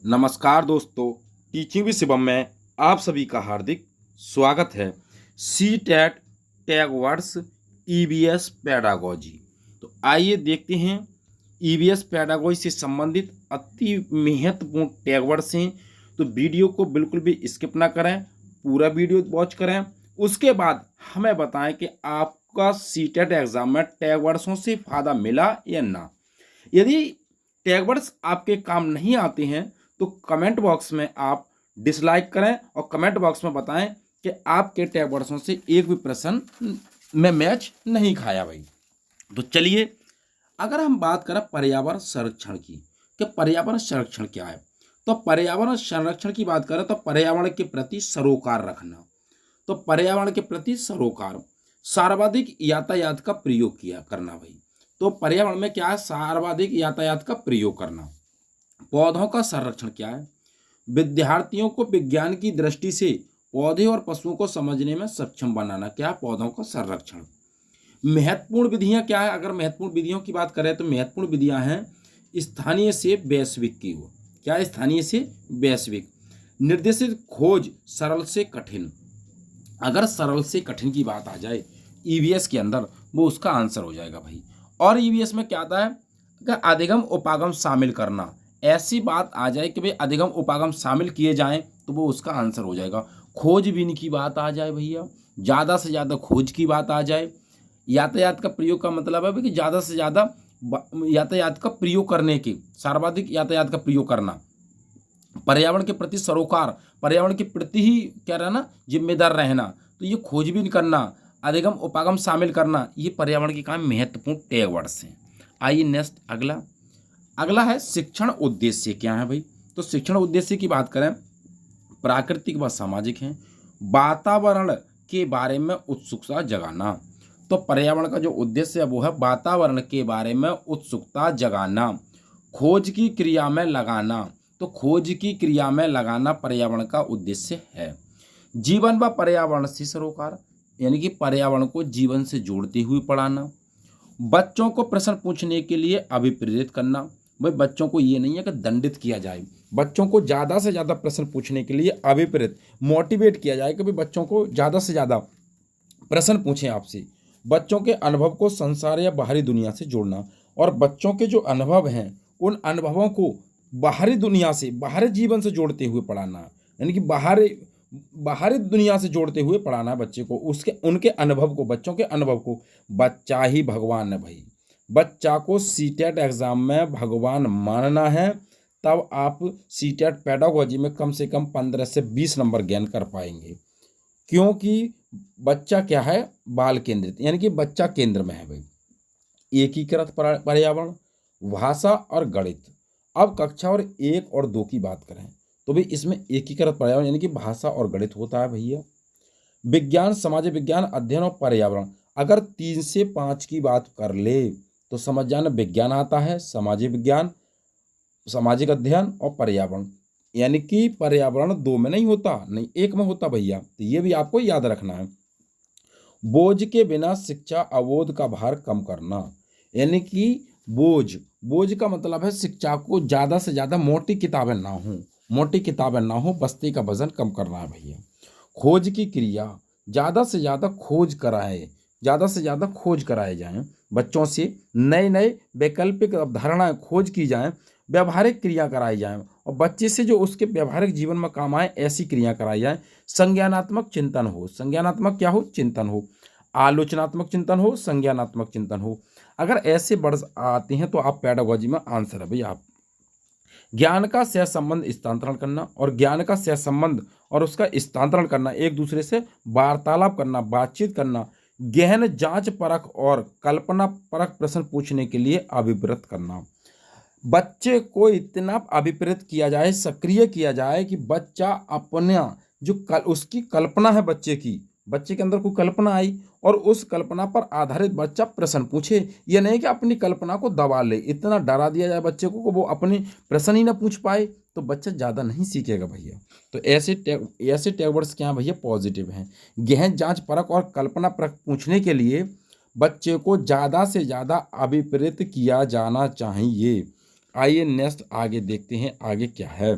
नमस्कार दोस्तों, teaching with Shivam में आप सभी का हार्दिक स्वागत है। C TET tag words EVS pedagogy. तो आइए देखते हैं ईवीएस पेडागोजी से संबंधित अति महत्वपूर्ण टैग वर्ड्स हैं। तो वीडियो को बिल्कुल भी स्किप ना करें, पूरा वीडियो वॉच करें। उसके बाद हमें बताएं कि आपका सी टेट एग्जाम में टैग वर्ड्सों से फ़ायदा मिला या ना। यदि टैग वर्ड्स आपके काम नहीं आते हैं तो कमेंट बॉक्स में आप डिसलाइक करें और कमेंट बॉक्स में बताएं कि आपके टैग वर्ड्सों से एक भी प्रश्न में मैच नहीं खाया भाई। तो चलिए, अगर हम बात करें पर्यावरण संरक्षण की, कि पर्यावरण संरक्षण क्या है, तो पर्यावरण संरक्षण की बात करें तो पर्यावरण के प्रति सरोकार रखना। तो पर्यावरण के प्रति सरोकार, सर्वाधिक यातायात का प्रयोग किया करना भाई। तो पर्यावरण में क्या है? सर्वाधिक यातायात का प्रयोग करना। पौधों का संरक्षण क्या है? विद्यार्थियों को विज्ञान की दृष्टि से पौधे और पशुओं को समझने में सक्षम बनाना, क्या है? पौधों का संरक्षण। महत्वपूर्ण विधियां क्या है? अगर महत्वपूर्ण विधियों की बात करें तो महत्वपूर्ण विधियां हैं स्थानीय से वैश्विक की ओर। क्या है? स्थानीय से वैश्विक। निर्देशित खोज, सरल से कठिन। अगर सरल से कठिन की बात आ जाए ईवीएस के अंदर, वो उसका आंसर हो जाएगा भाई। और ईवीएस में क्या आता है? अगर अधिगम उपागम शामिल करना, ऐसी बात आ जाए कि भाई अधिगम उपागम शामिल किए जाएं तो वो उसका आंसर हो जाएगा। खोजबीन की बात आ जाए भैया, ज़्यादा से ज़्यादा खोज की बात आ जाए। यातायात का प्रयोग का मतलब है कि ज़्यादा से ज़्यादा यातायात का प्रयोग करने के, सर्वाधिक यातायात का प्रयोग करना। पर्यावरण के प्रति सरोकार, पर्यावरण के प्रति ही क्या रहना, जिम्मेदार रहना। तो ये खोजबीन करना, अधिगम उपागम शामिल करना, ये पर्यावरण के काम महत्वपूर्ण टैग वर्ड्स हैं। आइए नेक्स्ट अगला अगला है शिक्षण उद्देश्य क्या है भाई। तो शिक्षण उद्देश्य की बात करें, प्राकृतिक व सामाजिक हैं। वातावरण के बारे में उत्सुकता जगाना। तो पर्यावरण का जो उद्देश्य है वो है वातावरण के बारे में उत्सुकता जगाना। खोज की क्रिया में लगाना। तो खोज की क्रिया में लगाना पर्यावरण का उद्देश्य है। जीवन व पर्यावरण से सरोकार, यानी कि पर्यावरण को जीवन से जोड़ते हुए पढ़ाना। बच्चों को प्रश्न पूछने के लिए अभिप्रेरित करना। भाई बच्चों को ये नहीं है कि दंडित किया जाए, बच्चों को ज़्यादा से ज़्यादा प्रश्न पूछने के लिए अभिप्रेरित, मोटिवेट किया जाए कि भाई बच्चों को ज़्यादा से ज़्यादा प्रश्न पूछें आपसे। बच्चों के अनुभव को संसार या बाहरी दुनिया से जोड़ना, और बच्चों के जो अनुभव हैं उन अनुभवों को बाहरी दुनिया से, बाहरी जीवन से जोड़ते हुए पढ़ाना। यानी कि बाहरी बाहरी दुनिया से जोड़ते हुए पढ़ाना है बच्चे को, उसके उनके अनुभव को, बच्चों के अनुभव को। बच्चा ही भगवान है भाई। बच्चा को सीटेट एग्जाम में भगवान मानना है, तब आप सीटेट पेडागोजी में कम से कम 15 से 20 नंबर गेन कर पाएंगे। क्योंकि बच्चा क्या है? बाल केंद्रित, यानी कि बच्चा केंद्र में है भाई। एकीकृत पर्यावरण, भाषा और गणित। अब कक्षा और 1 और 2 की बात करें तो भाई इसमें एकीकृत पर्यावरण यानी कि भाषा और गणित होता है भैया। विज्ञान, समाज विज्ञान, अध्ययन और पर्यावरण। अगर 3 से 5 की बात कर ले तो समझ जाना विज्ञान आता है, सामाजिक विज्ञान, सामाजिक अध्ययन और पर्यावरण। यानी कि पर्यावरण 2 में नहीं होता, नहीं 1 में होता भैया। तो ये भी आपको याद रखना है। बोझ के बिना शिक्षा अवोध का भार कम करना, यानी कि बोझ का मतलब है शिक्षा को ज़्यादा से ज़्यादा मोटी किताबें ना हो, बस्ती का वजन कम करना है भैया। खोज की क्रिया, ज़्यादा से ज़्यादा खोज कराए जाएं बच्चों से। नए नए वैकल्पिक अवधारणाएं खोज की जाएं, व्यवहारिक क्रिया कराई जाएं और बच्चे से जो उसके व्यवहारिक जीवन में काम आए ऐसी क्रिया कराई जाएं। संज्ञानात्मक चिंतन हो, संज्ञानात्मक क्या हो? चिंतन हो। आलोचनात्मक चिंतन हो, संज्ञानात्मक चिंतन हो। अगर ऐसे वर्ड्स आते हैं तो आप पेडागोजी में आंसर है भाई आप। ज्ञान का सह संबंध स्थानांतरण करना, और ज्ञान का सह संबंध और उसका स्थानांतरण करना, एक दूसरे से वार्तालाप करना, बातचीत करना। गहन जांच परख और कल्पना परख प्रश्न पूछने के लिए अभिप्रेत करना। बच्चे को इतना अभिप्रेत किया जाए, सक्रिय किया जाए कि बच्चा अपना जो उसकी कल्पना है, बच्चे के अंदर कोई कल्पना आई और उस कल्पना पर आधारित बच्चा प्रश्न पूछे। ये नहीं कि अपनी कल्पना को दबा ले, इतना डरा दिया जाए बच्चे को कि वो अपनी प्रश्न ही ना पूछ पाए, तो बच्चा ज़्यादा नहीं सीखेगा भैया। तो ऐसे टैग वर्ड्स क्या भैया? पॉजिटिव हैं। गहन जांच परख और कल्पना परख पूछने के लिए बच्चे को ज़्यादा से ज़्यादा अभिप्रेत किया जाना चाहिए। आइए नेक्स्ट आगे देखते हैं, आगे क्या है।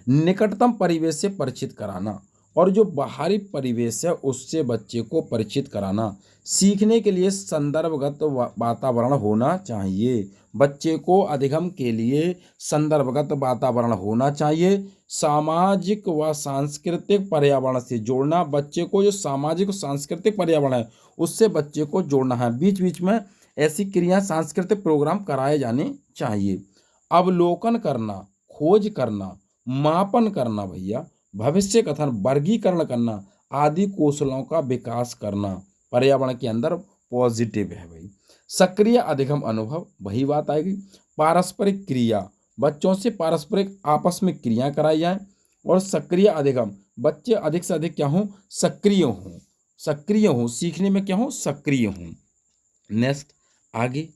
निकटतम परिवेश से परिचित कराना और जो बाहरी परिवेश है उससे बच्चे को परिचित कराना। सीखने के लिए संदर्भगत वातावरण होना चाहिए। बच्चे को अधिगम के लिए संदर्भगत वातावरण होना चाहिए। सामाजिक व सांस्कृतिक पर्यावरण से जोड़ना, बच्चे को जो सामाजिक और सांस्कृतिक पर्यावरण है उससे बच्चे को जोड़ना है। बीच बीच में ऐसी क्रिया सांस्कृतिक प्रोग्राम कराए जाने चाहिए। अवलोकन करना, खोज करना, मापन करना भैया, भविष्य कथन, वर्गीकरण करना आदि कौशलों का विकास करना पर्यावरण के अंदर पॉजिटिव है भाई। सक्रिय अधिगम अनुभव, वही बात आएगी। पारस्परिक क्रिया, बच्चों से पारस्परिक आपस में क्रिया कराई जाए। और सक्रिय अधिगम, बच्चे अधिक से अधिक क्या हों, सक्रिय हों, सक्रिय हों, सीखने में क्या हों, सक्रिय हों। नेक्स्ट आगे,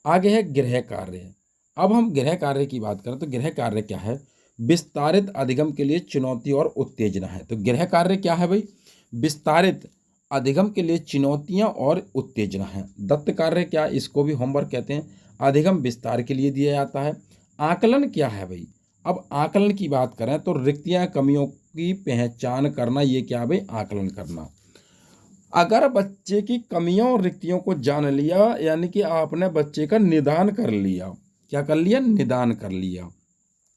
आगे है गृह कार्य। अब हम गृह कार्य की बात करें तो गृह कार्य क्या है, विस्तारित अधिगम के लिए चुनौती और उत्तेजना है। तो गृह कार्य क्या है भाई, विस्तारित अधिगम के लिए चुनौतियां और उत्तेजना है। दत्त कार्य क्या, इसको भी होमवर्क कहते हैं, अधिगम विस्तार के लिए दिया जाता है। आकलन क्या है भाई, अब आकलन की बात करें तो रिक्तियां, कमियों की पहचान करना, ये क्या है भाई, आकलन करना। अगर बच्चे की कमियों और रिक्तियों को जान लिया यानी कि आपने बच्चे का निदान कर लिया, क्या कर लिया, निदान कर लिया,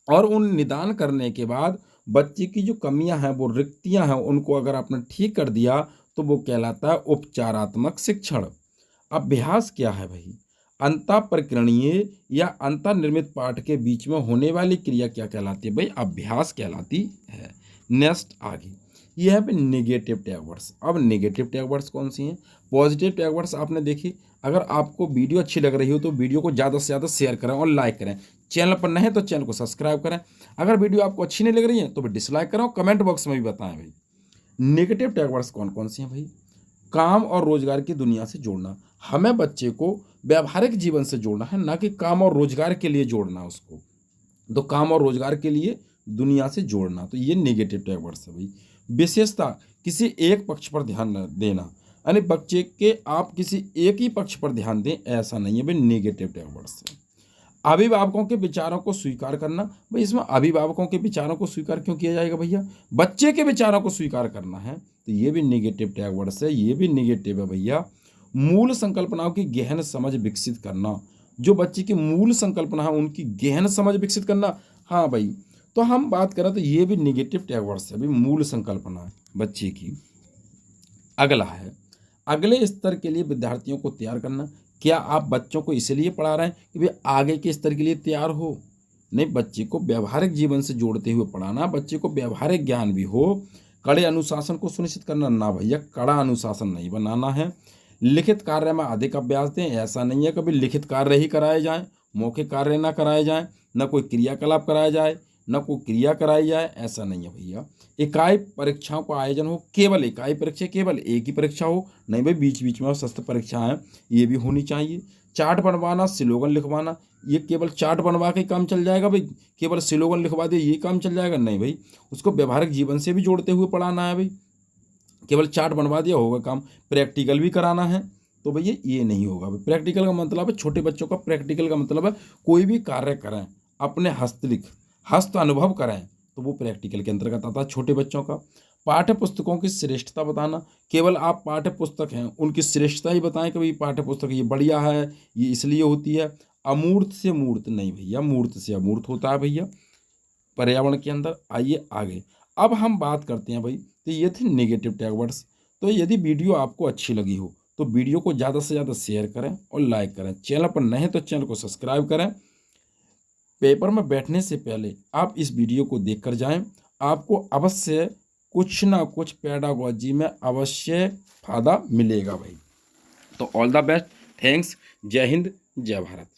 और उन निदान करने के बाद बच्चे की जो कमियां हैं वो रिक्तियां हैं उनको अगर आपने ठीक कर दिया तो वो कहलाता है उपचारात्मक शिक्षण। अभ्यास क्या है भाई, अंतःप्रकरणीय या अंतर्निर्मित पाठ के बीच में होने वाली क्रिया क्या कहलाती है भाई, अभ्यास कहलाती है। नेक्स्ट आगे, ये है नेगेटिव टैग वर्ड्स। अब नेगेटिव टैग वर्ड्स कौन सी हैं, पॉजिटिव टैग वर्ड्स आपने देखी। अगर आपको वीडियो अच्छी लग रही हो तो वीडियो को ज़्यादा से ज़्यादा शेयर करें और लाइक करें। चैनल पर नए हैं तो चैनल को सब्सक्राइब करें। अगर वीडियो आपको अच्छी नहीं लग रही है तो फिर डिसलाइक करें और कमेंट बॉक्स में भी बताएं भाई। नेगेटिव टैग वर्ड्स कौन कौन सी हैं भाई, काम और रोजगार की दुनिया से जोड़ना, हमें बच्चे को व्यावहारिक जीवन से जोड़ना है, ना कि काम और रोजगार के लिए जोड़ना उसको। तो काम और रोजगार के लिए दुनिया से जोड़ना, तो ये नेगेटिव टैग वर्ड्स है भाई। विशेषता, किसी एक पक्ष पर ध्यान न देना, यानी बच्चे के आप किसी एक ही पक्ष पर ध्यान दें, ऐसा नहीं है भाई, नेगेटिव टैग वर्ड्स है। अभिभावकों के विचारों को स्वीकार करना, भाई इसमें अभिभावकों के विचारों को स्वीकार क्यों किया जाएगा भैया, बच्चे के विचारों को स्वीकार करना है, तो ये भी नेगेटिव टैग वर्ड्स है, ये भी नेगेटिव है भैया। मूल संकल्पनाओं की गहन समझ विकसित करना, जो बच्चे की मूल संकल्पना है उनकी गहन समझ विकसित करना, हाँ भाई। तो हम बात करें तो ये भी नेगेटिव टैग वर्ड्स है भाई, मूल संकल्पना है बच्चे की। अगला है, अगले स्तर के लिए विद्यार्थियों को तैयार करना। क्या आप बच्चों को इसलिए पढ़ा रहे हैं कि वे आगे के स्तर के लिए तैयार हो, नहीं, बच्चे को व्यावहारिक जीवन से जोड़ते हुए पढ़ाना, बच्चे को व्यावहारिक ज्ञान भी हो। कड़े अनुशासन को सुनिश्चित करना, ना भैया कड़ा अनुशासन नहीं बनाना है। लिखित कार्य में अधिक अभ्यास दें, ऐसा नहीं है कभी लिखित कार्य ही कराए जाएं, मौखिक कार्य ना कराए जाएं, न कोई क्रियाकलाप कराया जाए, न कोई क्रिया कराई जाए, ऐसा नहीं है भैया। इकाई परीक्षाओं का आयोजन हो, केवल इकाई परीक्षा, केवल एक ही परीक्षा हो, नहीं भाई बीच बीच में सस्त परीक्षाएं ये भी होनी चाहिए। चार्ट बनवाना, स्लोगन लिखवाना, ये केवल चार्ट बनवा के काम चल जाएगा भाई, केवल स्लोगन लिखवा दे ये काम चल जाएगा, नहीं भाई, उसको व्यवहारिक जीवन से भी जोड़ते हुए पढ़ाना है भाई। केवल चार्ट बनवा दिया होगा काम, प्रैक्टिकल भी कराना है तो भैया ये नहीं होगा भाई। प्रैक्टिकल का मतलब है छोटे बच्चों का, प्रैक्टिकल का मतलब है कोई भी कार्य करें अपने हस्त अनुभव करें, तो वो प्रैक्टिकल के अंतर्गत आता है छोटे बच्चों का। पाठ्य पुस्तकों की श्रेष्ठता बताना, केवल आप पाठ्य पुस्तक हैं उनकी श्रेष्ठता ही बताएं कि भाई पाठ्य पुस्तक ये बढ़िया है, ये इसलिए होती है। अमूर्त से मूर्त नहीं भैया, मूर्त से अमूर्त होता है भैया पर्यावरण के अंदर। आइए आगे, अब हम बात करते हैं भाई, तो ये थे नेगेटिव टैग वर्ड्स। तो यदि वीडियो आपको अच्छी लगी हो तो वीडियो को ज़्यादा से ज़्यादा शेयर करें और लाइक करें। चैनल पर नए हैं तो चैनल को सब्सक्राइब करें। पेपर में बैठने से पहले आप इस वीडियो को देखकर जाएं, आपको अवश्य कुछ ना कुछ पेडागोजी में अवश्य फायदा मिलेगा भाई। तो ऑल द बेस्ट, थैंक्स, जय हिंद, जय भारत।